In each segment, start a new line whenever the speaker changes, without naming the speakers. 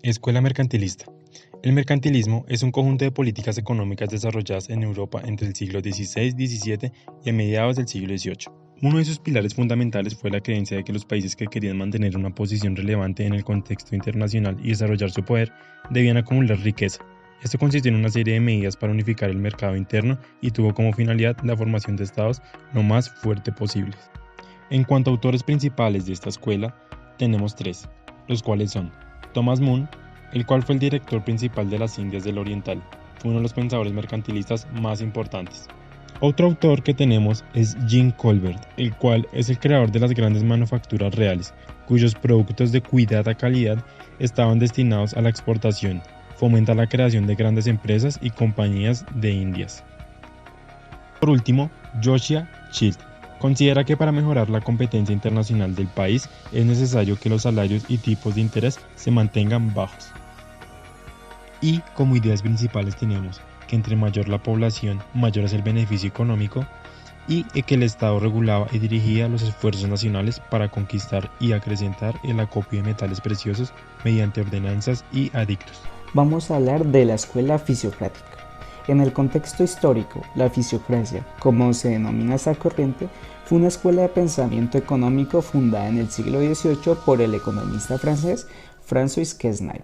Escuela mercantilista. El mercantilismo es un conjunto de políticas económicas desarrolladas en Europa entre el siglo XVI-XVII y a mediados del siglo XVIII. Uno de sus pilares fundamentales fue la creencia de que los países que querían mantener una posición relevante en el contexto internacional y desarrollar su poder debían acumular riqueza. Esto consistió en una serie de medidas para unificar el mercado interno y tuvo como finalidad la formación de estados lo más fuerte posibles. En cuanto a autores principales de esta escuela, tenemos tres, los cuales son Thomas Moon, el cual fue el director principal de las Indias del Oriental, fue uno de los pensadores mercantilistas más importantes. Otro autor que tenemos es Jean Colbert, el cual es el creador de las grandes manufacturas reales, cuyos productos de cuidada calidad estaban destinados a la exportación. Fomenta la creación de grandes empresas y compañías de Indias. Por último, Joshua Child considera que para mejorar la competencia internacional del país es necesario que los salarios y tipos de interés se mantengan bajos. Y como ideas principales tenemos que entre mayor la población, mayor es el beneficio económico y que el Estado regulaba y dirigía los esfuerzos nacionales para conquistar y acrecentar el acopio de metales preciosos mediante ordenanzas y adictos.
Vamos a hablar de la escuela fisiocrática. En el contexto histórico, la fisiocracia, como se denomina esta corriente, fue una escuela de pensamiento económico fundada en el siglo XVIII por el economista francés François Quesnay.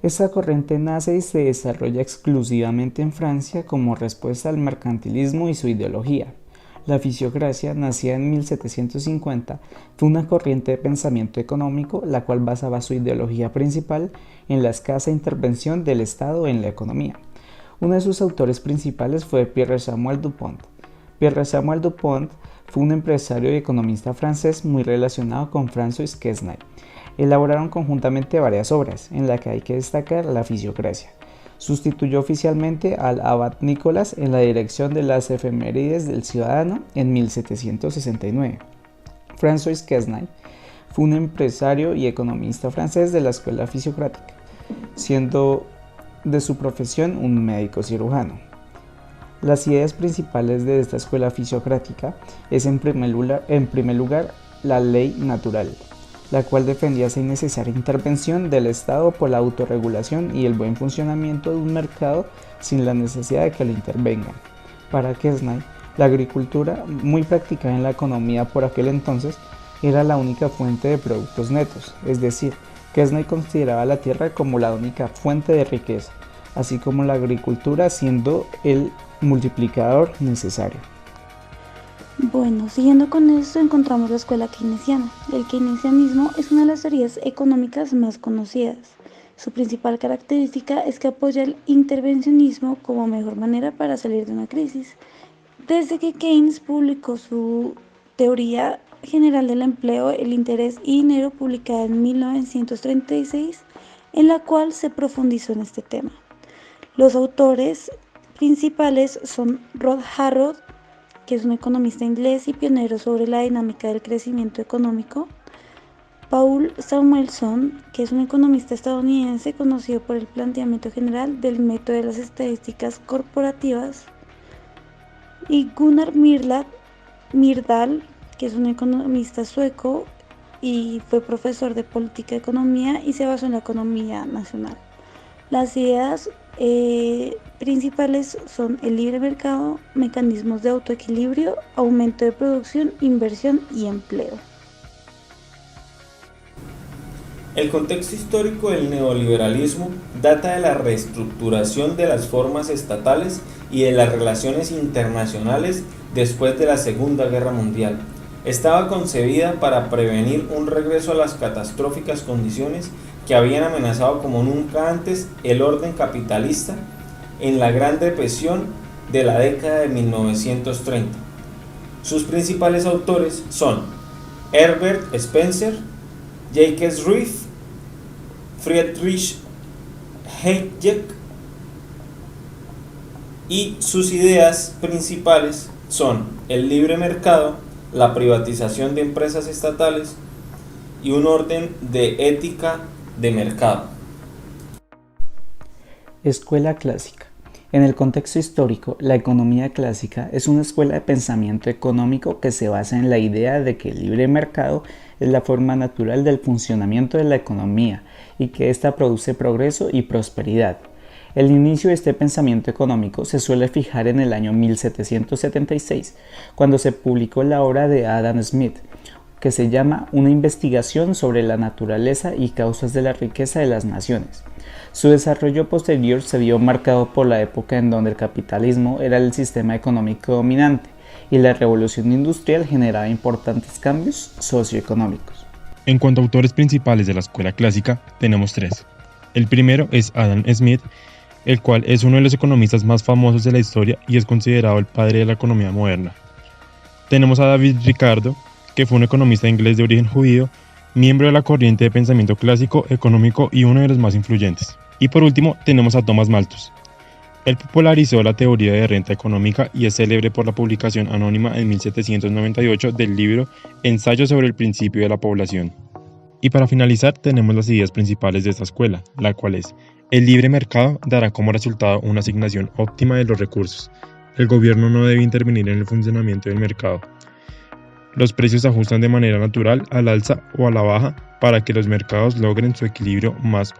Esta corriente nace y se desarrolla exclusivamente en Francia como respuesta al mercantilismo y su ideología. La fisiocracia, nacida en 1750, fue una corriente de pensamiento económico la cual basaba su ideología principal en la escasa intervención del Estado en la economía. Uno de sus autores principales fue Pierre-Samuel Dupont. Pierre-Samuel Dupont fue un empresario y economista francés muy relacionado con François Quesnay. Elaboraron conjuntamente varias obras, en las que hay que destacar la fisiocracia. Sustituyó oficialmente al abad Nicolás en la dirección de las efemérides del ciudadano en 1769. François Quesnay fue un empresario y economista francés de la escuela fisiocrática, siendo de su profesión un médico cirujano. Las ideas principales de esta escuela fisiocrática es en primer lugar la ley natural, la cual defendía esa innecesaria intervención del Estado por la autorregulación y el buen funcionamiento de un mercado sin la necesidad de que lo intervengan. Para Quesnay, la agricultura, muy practicada en la economía por aquel entonces, era la única fuente de productos netos, es decir, Quesnay consideraba la tierra como la única fuente de riqueza, así como la agricultura siendo el multiplicador necesario.
Bueno, siguiendo con esto encontramos la escuela keynesiana. El keynesianismo es una de las teorías económicas más conocidas. Su principal característica es que apoya el intervencionismo como mejor manera para salir de una crisis. Desde que Keynes publicó su teoría general del empleo, el interés y dinero, publicada en 1936, en la cual se profundizó en este tema. Los autores principales son Rod Harrod, que es un economista inglés y pionero sobre la dinámica del crecimiento económico; Paul Samuelson, que es un economista estadounidense conocido por el planteamiento general del método de las estadísticas corporativas; y Gunnar Myrdal, que es un economista sueco y fue profesor de política y economía y se basó en la economía nacional. Las ideas principales son el libre mercado, mecanismos de autoequilibrio, aumento de producción, inversión y empleo.
El contexto histórico del neoliberalismo data de la reestructuración de las formas estatales y de las relaciones internacionales después de la Segunda Guerra Mundial. Estaba concebida para prevenir un regreso a las catastróficas condiciones que habían amenazado como nunca antes el orden capitalista en la Gran Depresión de la década de 1930. Sus principales autores son Herbert Spencer, Jacques Rueff, Friedrich Hayek, y sus ideas principales son el libre mercado, la privatización de empresas estatales y un orden de ética de mercado.
Escuela clásica. En el contexto histórico, la economía clásica es una escuela de pensamiento económico que se basa en la idea de que el libre mercado es la forma natural del funcionamiento de la economía y que ésta produce progreso y prosperidad. El inicio de este pensamiento económico se suele fijar en el año 1776, cuando se publicó la obra de Adam Smith, que se llama Una investigación sobre la naturaleza y causas de la riqueza de las naciones. Su desarrollo posterior se vio marcado por la época en donde el capitalismo era el sistema económico dominante y la revolución industrial generaba importantes cambios socioeconómicos.
En cuanto a autores principales de la escuela clásica, tenemos tres. El primero es Adam Smith, el cual es uno de los economistas más famosos de la historia y es considerado el padre de la economía moderna. Tenemos a David Ricardo, que fue un economista inglés de origen judío, miembro de la corriente de pensamiento clásico económico y uno de los más influyentes. Y por último tenemos a Thomas Malthus. Él popularizó la teoría de renta económica y es célebre por la publicación anónima en 1798 del libro Ensayo sobre el principio de la población. Y para finalizar tenemos las ideas principales de esta escuela, la cual es: el libre mercado dará como resultado una asignación óptima de los recursos. El gobierno no debe intervenir en el funcionamiento del mercado. Los precios se ajustan de manera natural al alza o a la baja para que los mercados logren su equilibrio más